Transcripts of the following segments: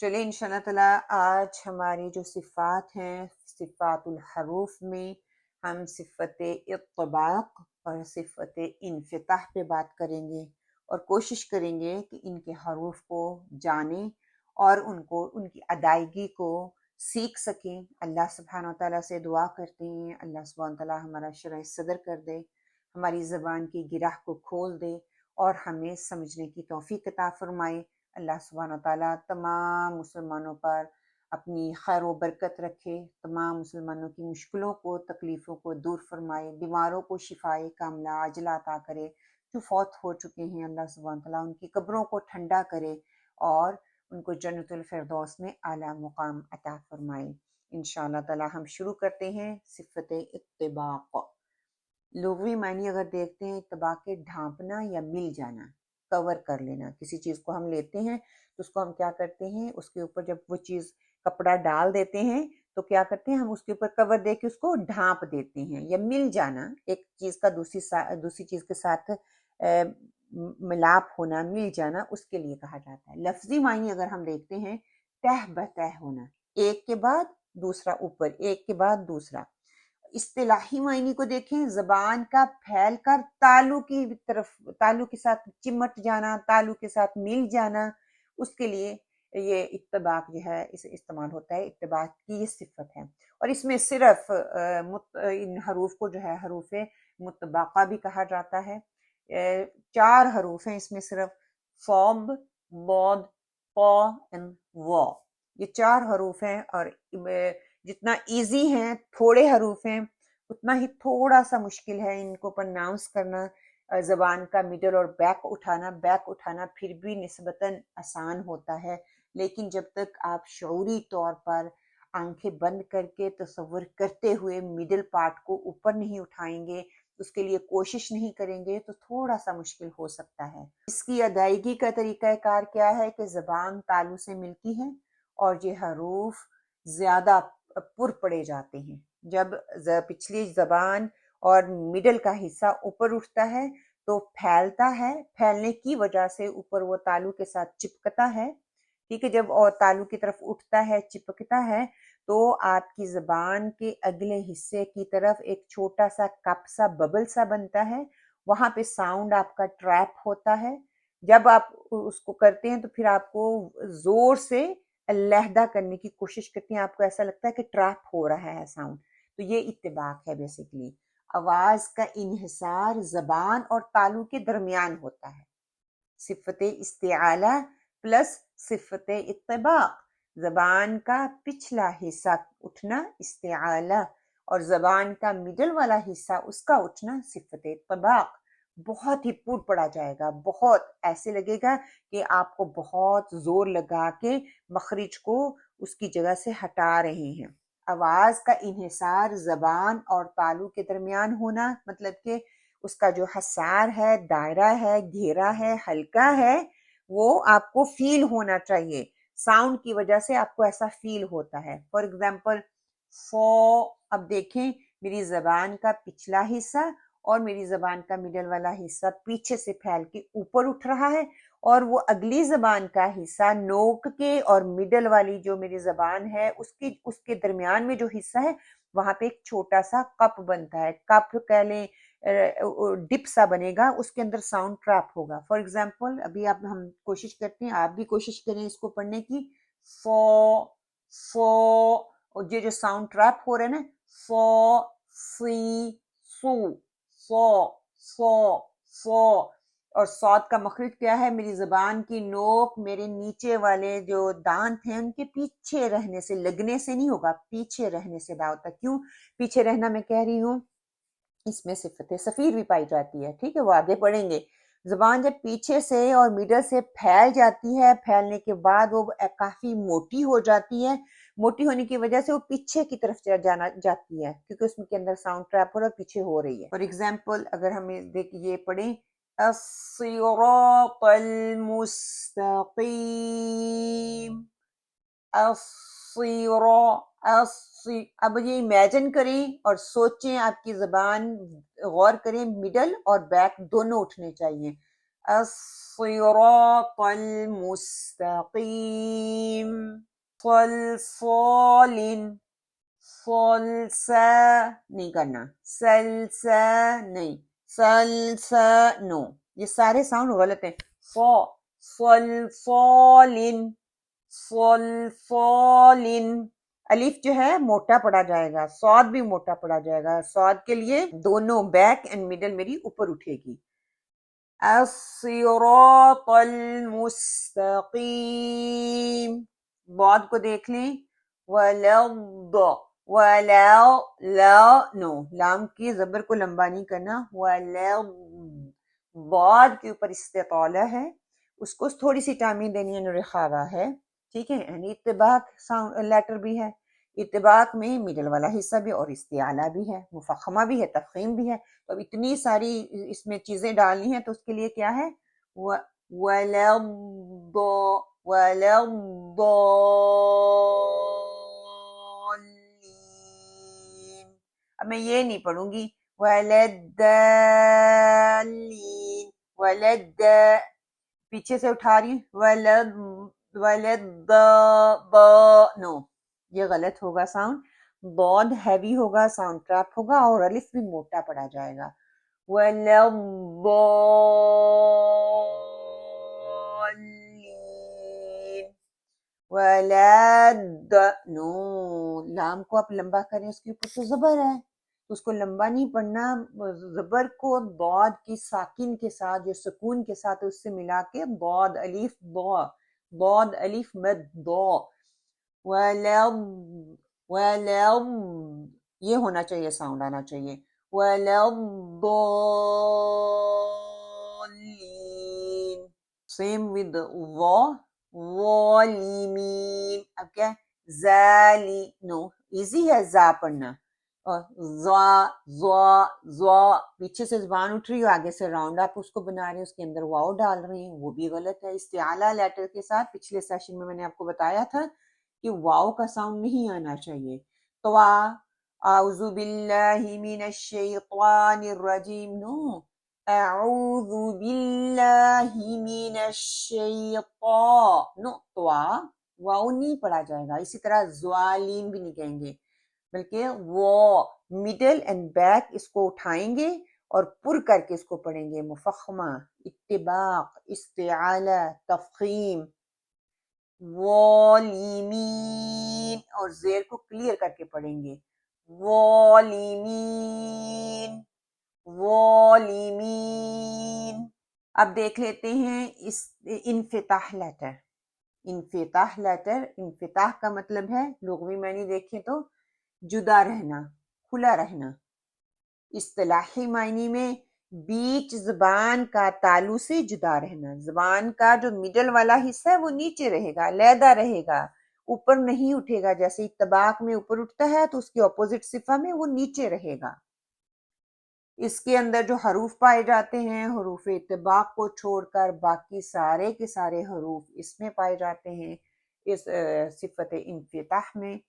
चलिए इंशाल्लाह ताला आज हमारी जो सिफ़ात हैं, सिफ़ातुल हरूफ में हम सिफ़त इत्तबाक़ और सिफ़त इन्फ़िताह पे बात करेंगे और कोशिश करेंगे कि इनके हरूफ को जानें और उनको उनकी अदायगी को सीख सकें। अल्लाह सुब्हानहू व तआला से दुआ करते हैं, अल्लाह सुब्हानहू व तआला हमारा शरह सदर कर दे, हमारी ज़बान की गिरह को खोल दे और हमें समझने की तौफ़ीक अता फ़रमाए। अल्लाह सुब्हानहू व तआला तमाम मुसलमानों पर अपनी खैर व बरकत रखे, तमाम मुसलमानों की मुश्किलों को, तकलीफ़ों को दूर फरमाए, बीमारों को शिफाए कामिला आजिला अता करे, जो फौत हो चुके हैं अल्लाह सुब्हानहू व तआला उनकी कब्रों को ठंडा करे और उनको जन्नतुल फिरदौस में आला मुकाम अता फरमाए। इंशाअल्लाह ताला हम शुरू करते हैं सिफ़त इत्तिबाक़। लुग़वी मानी अगर देखते हैं इत्तिबाक़ के ढांपना या मिल जाना, कवर कर लेना। किसी चीज़ को हम लेते हैं तो उसको हम क्या करते हैं, उसके ऊपर जब वो चीज़ कपड़ा डाल देते हैं तो क्या करते हैं, हम उसके ऊपर कवर दे के उसको ढांप देते हैं। या मिल जाना, एक चीज़ का दूसरी चीज़ के साथ मिलाप होना, मिल जाना, उसके लिए कहा जाता है। लफ्ज़ी मानी अगर हम देखते हैं, तह बतह होना, एक के बाद दूसरा ऊपर, एक के बाद दूसरा। इस्तिलाही मायने को देखें, ज़बान का फैल कर तालु की तरफ, तालु के साथ चिमट जाना, तालु के साथ मिल जाना, उसके लिए ये इत्तिबाक़ जो है इसे इस्तेमाल होता है। इत्तिबाक़ की ये सिफ़त है और इसमें सिर्फ इन हरूफ को जो है हरूफ़े मुत्तबाक़ा भी कहा जाता है। 4 हरूफ हैं इसमें सिर्फ, फ़ौब, बौद, क़ एंड व। ये 4 हरूफ हैं और जितना इजी हैं, थोड़े हरूफ हैं, उतना ही थोड़ा सा मुश्किल है इनको प्रोनाउंस करना। ज़बान का मिडल और बैक उठाना फिर भी निस्बतन आसान होता है, लेकिन जब तक आप शऊरी तौर पर आंखें बंद करके तसव्वुर करते हुए मिडल पार्ट को ऊपर नहीं उठाएंगे, उसके लिए कोशिश नहीं करेंगे, तो थोड़ा सा मुश्किल हो सकता है। इसकी अदायगी का तरीका कार क्या है कि ज़बान तालु से मिलती है और ये हरूफ ज़्यादा पुर पड़े जाते हैं। जब पिछली ज़बान और मिडल का हिस्सा ऊपर उठता है तो फैलता है, फैलने की वजह से ऊपर वो तालु के साथ चिपकता है। ठीक है, जब और तालु की तरफ उठता है, चिपकता है, तो आपकी ज़बान के अगले हिस्से की तरफ एक छोटा सा कप सा बबल सा बनता है, वहाँ पे साउंड आपका ट्रैप होता है। जब आप उसको करते हैं तो फिर आपको ज़ोर से अलहदा करने की कोशिश करती हैं, आपको ऐसा लगता है कि ट्रैप हो रहा है साउंड। तो ये इत्तिबाक़ है बेसिकली। आवाज़ का इन्हिसार ज़बान और तालु के दरमियान होता है। सिफ़त इस्तिआला प्लस सिफ़त इत्तिबाक़, ज़बान का पिछला हिस्सा उठना इस्तिआला और ज़बान का मिडल वाला हिस्सा उसका उठना सिफ़त इत्तिबाक़। बहुत ही पुर पड़ा जाएगा, बहुत ऐसे लगेगा कि आपको बहुत ज़ोर लगा के मखरिज को उसकी जगह से हटा रहे हैं। आवाज़ का इन्हिसार ज़बान और तालु के दरमियान होना, मतलब कि उसका जो हसार है, दायरा है, घेरा है, हल्का है, वो आपको फील होना चाहिए। साउंड की वजह से आपको ऐसा फील होता है। फॉर एग्जाम्पल फो, अब देखें मेरी ज़बान का पिछला हिस्सा और मेरी ज़बान का मिडल वाला हिस्सा पीछे से फैल के ऊपर उठ रहा है और वो अगली ज़बान का हिस्सा नोक के और मिडल वाली जो मेरी ज़बान है उसके दरमियान में जो हिस्सा है, वहाँ पे एक छोटा सा कप बनता है। कप कह लें, डिप सा बनेगा, उसके अंदर साउंड ट्रैप होगा। फॉर एग्जाम्पल अभी हम कोशिश करते हैं, आप भी कोशिश करें इसको पढ़ने की। फो, फो, और ये जो साउंड ट्रैप हो रहा है ना, फो, सी, सू, फो, फो, फो, और सौद का मखरिज क्या है, मेरी ज़बान की नोक मेरे नीचे वाले जो दांत हैं उनके पीछे रहने से, लगने से नहीं होगा, पीछे रहने से अदा होता है। क्यों पीछे रहना मैं कह रही हूँ, इसमें सिफ़त सफ़ीर भी पाई जाती है। ठीक है, वो आगे पढ़ेंगे। ज़बान जब पीछे से और मिडल से फैल जाती है, फैलने के बाद वो काफ़ी मोटी हो जाती है। मोटी होने की वजह से वो पीछे की तरफ जाती है, क्योंकि उसमें के अंदर साउंड ट्रैप हो रहा है, पीछे हो रही है। फॉर एग्जाम्पल अगर हम ये पढ़ें, अस्सिरातल मुस्तकीम, अब ये इमेजिन करें और सोचें, आपकी ज़बान गौर करें, मिडल और बैक दोनों उठने चाहिए। अस्सिरातल मुस्तकीम, सलसालिन, सलसा नहीं करना, सलसा नहीं, सलसा नो, ये सारे साउंड गलत हैं। फो, सलसालिन, सलसालिन, अलिफ जो है मोटा पड़ा जाएगा, सौद भी मोटा पड़ा जाएगा। सौद के लिए दोनों बैक एंड मिडल मेरी ऊपर उठेगी। अस्सिरातल मुस्तकीम, बाद को देख लें। वलद, वला, ला नो, लाम की जबर को लंबा नहीं करना। वलद, बाद के ऊपर इस्तिताला है, उसको थोड़ी सी टाइमिंग देनी है, नुरखावा है, ठीक है। यानी इत्तिबाक साउंड लेटर भी है, इत्तिबाक में मिडल वाला हिस्सा भी और इस्तिआला भी है, मुफखमा भी है, तफखीम भी है। तो अब इतनी सारी इसमें चीजें डालनी है, तो उसके लिए क्या है, वलद, वलद्दीन। अब मैं ये नहीं पढ़ूंगी, वलद्दीन, वलद, पीछे से उठा रही हूँ, वलद, वलद नो, ये गलत होगा साउंड। बहुत हैवी होगा, साउंड ट्रैप होगा और अलिफ भी मोटा पड़ा जाएगा। वलद्दीन, वलद नो, लाम को आप लंबा करें, उसके ऊपर तो जबर है, तो उसको लंबा नहीं पढ़ना। जबर को दौद की साकिन के साथ, जो सुकून के साथ, उससे मिला के दौद अलिफ दौ, दौद अलिफ मद दौ, वलद, वलद, ये होना चाहिए, साउंड आना चाहिए। वलद्दोल्लीन, सेम विद वो, वोलीमीन। अब क्या है, जाली नो, इजी है जा पढ़ना। और पीछे से जबान उठ रही हो, आगे से राउंड आप उसको बना रहे हैं, उसके अंदर वाव डाल रहे हैं, वो भी गलत है। इस्तिआला लेटर के साथ पिछले सेशन में मैंने आपको बताया था कि वाव का साउंड नहीं आना चाहिए। तो आउज़ु बिल्लाहि मिनश शैतानिर रजीम नो, अऊज़ु बिल्लाहि मिनश शैतान नो, तो वाव नहीं पढ़ा जाएगा। इसी तरह ज़ालिम भी नहीं कहेंगे, बल्कि वो मिडल एंड बैक इसको उठाएंगे और पुर करके इसको पढ़ेंगे। मुफखमा, इत्तिबाक, इस्तिआला, तफखीम, वोलिमीन, और जेर को क्लियर करके पढ़ेंगे। वोलिमीन, वोलिमीन। अब देख लेते हैं इस इन्फिताह लेटर। इन्फिताह लेटर, इन्फिताह का मतलब है, लुग़वी मानी देखें तो जुदा रहना, खुला रहना। इस्तिलाही मायने में बीच ज़बान का तालु से जुदा रहना। ज़बान का जो मिडल वाला हिस्सा है वो नीचे रहेगा, अलहदा रहेगा, ऊपर नहीं उठेगा। जैसे इत्तबाक में ऊपर उठता है, तो उसकी अपोजिट सिफा में वो नीचे रहेगा। इसके अंदर जो हरूफ पाए जाते हैं, हरूफ इत्तबाक को छोड़कर बाकी सारे के सारे हरूफ इसमें पाए जाते हैं, इस सिफत इन्फिताह में।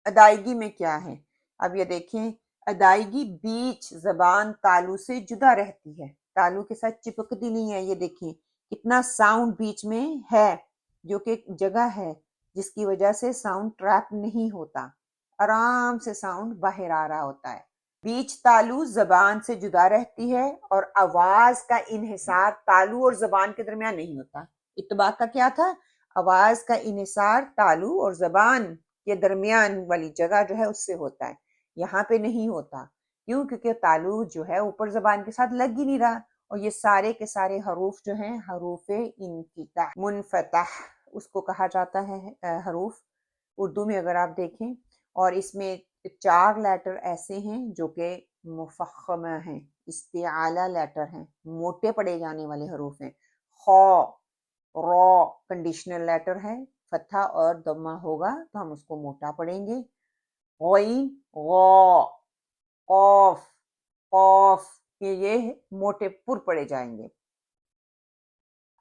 अदायगी में क्या है, अब ये देखें, अदायगी बीच जबान तालु से जुदा रहती है, तालु के साथ चिपकती नहीं है। ये देखें कितना साउंड बीच में है, जो कि जगह है जिसकी वजह से साउंड ट्रैप नहीं होता, आराम से साउंड बाहर आ रहा होता है। बीच तालु जबान से जुदा रहती है और आवाज का इन्हिसार तालु और जबान के दरमियान नहीं होता। इत्तबाक का क्या था, आवाज का इन्हिसार तालु और जबान के दरमियान वाली जगह जो है उससे होता है, यहाँ पे नहीं होता। क्यों? क्योंकि तालु जो है ऊपर जबान के साथ लग ही नहीं रहा, और ये सारे के सारे हरूफ जो हैं हरूफ इन्फिताह, मुनफतह उसको कहा जाता है हरूफ उर्दू में अगर आप देखें। और इसमें 4 लेटर ऐसे हैं जो कि मुफख्खमा हैं, इस्तिआला लेटर हैं, मोटे पड़े जाने वाले हरूफ हैं। खौ, रॉ कंडीशनल लेटर है, फतहा और दम्मा होगा तो हम उसको मोटा पढ़ेंगे। गौइन, गौ, कौफ, कौफ, ये मोटे पुर पड़े जाएंगे।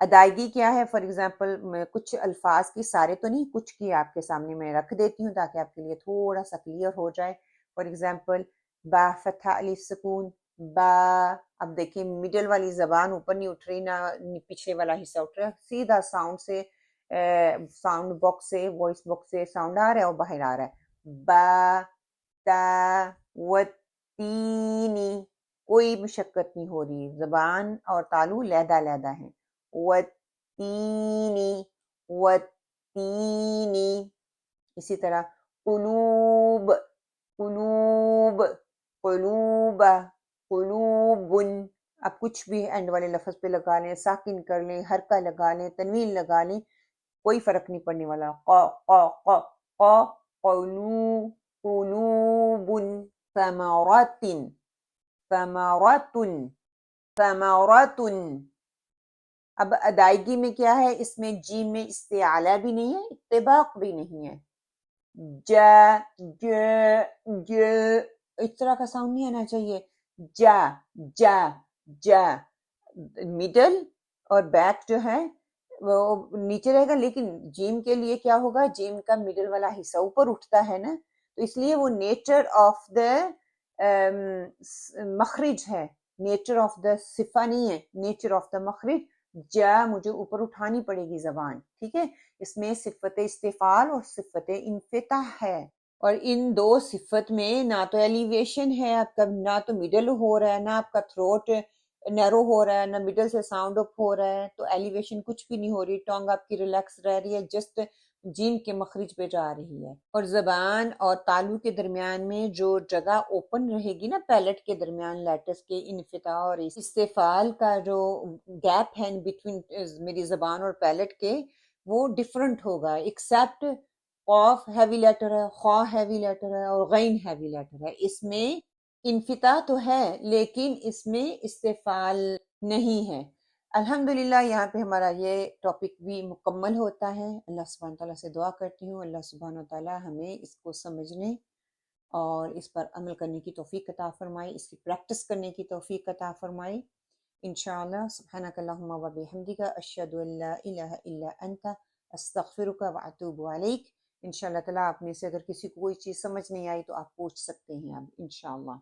अदायगी क्या है, फॉर एग्जाम्पल कुछ अल्फाज की, सारे तो नहीं, कुछ की आपके सामने मैं रख देती हूँ ताकि आपके लिए थोड़ा सा क्लियर हो जाए। फॉर एग्जाम्पल बा फतहा अलिफ सुकून, बा। अब देखिए मिडल वाली जबान ऊपर नहीं उठ रही, ना पिछले वाला हिस्सा उठ रहा है, सीधा साउंड से साउंड बॉक्स से, वॉइस बॉक्स से साउंड आ रहा है और बाहर आ रहा है. बा ता व तीनी, कोई मुशक्कत नहीं हो रही, जबान और तालु लहदा लहदा है. व तीनी व तीनी. इसी तरह कुलूब कुलूब कुलूब कुलूबुन. आप कुछ भी एंड वाले लफ्ज पे लगा लें, साकिन कर लें, हरका लगा लें, तनवीन लगा लें, कोई फर्क नहीं पड़ने वाला. क क क क कुलू कुलूबुन. समरातिन समरातुन समरातुन. अब अदायगी में क्या है, इसमें जीम में इस्तेआला भी नहीं है, इत्तेबाक भी नहीं है. जा ज ज इस तरह का साउंड नहीं आना चाहिए. जा जा जा. मिडल और बैक जो है वो नीचे रहेगा, लेकिन जीम के लिए क्या होगा, जीम का मिडल वाला हिस्सा ऊपर उठता है ना, तो इसलिए वो नेचर ऑफ द मखरिज है, नेचर ऑफ द सिफा नहीं है, नेचर ऑफ द मखरिज. जा मुझे ऊपर उठानी पड़ेगी जबान, ठीक है. इसमें सिफत इस्तिफाल और सिफत इन्फिताह है, और इन दो सिफत में ना तो एलिवेशन है आपका, ना तो मिडल हो रहा है, ना आपका थ्रोट नैरो हो रहा है, ना मिडल से साउंड अप हो रहा है, तो एलिवेशन कुछ भी नहीं हो रही. टोंग आपकी रिलैक्स रह रही है, जस्ट जीम के मखरिज पे जा रही है. और जबान और तालु के दरमियान में जो जगह ओपन रहेगी ना, पैलेट के दरमियान लेटस के इन्फिता और इस्तेफाल का जो गैप है बिटवीन मेरी जबान और पैलेट के, वो डिफरेंट होगा. एक्सेप्ट कॉफ हैवी लेटर है, खा हैवी लेटर है और गैन हैवी लेटर है. इसमें इन्फिता तो है लेकिन इसमें इस्तेफाल नहीं है. अल्हम्दुलिल्लाह यहाँ पे हमारा ये टॉपिक भी मुकम्मल होता है. अल्लाह सुब्हान तआला से दुआ करती हूँ, अल्लाह सुब्हान तआला हमें इसको समझने और इस पर अमल करने की तौफीक अता फरमाए, इसकी प्रैक्टिस करने की तौफीक अता फरमाए. इंशाअल्लाह. सुब्हानक अल्लाहुम्मा व बिहम्दिका अशहदु अल्ला इलाहा इल्ला अंता अस्तगफिरुका व अतूबु अलैक. इंशाअल्लाह ताला आप में से अगर किसी को कोई चीज़ समझ नहीं आई तो आप पूछ सकते हैं अब इंशाअल्लाह.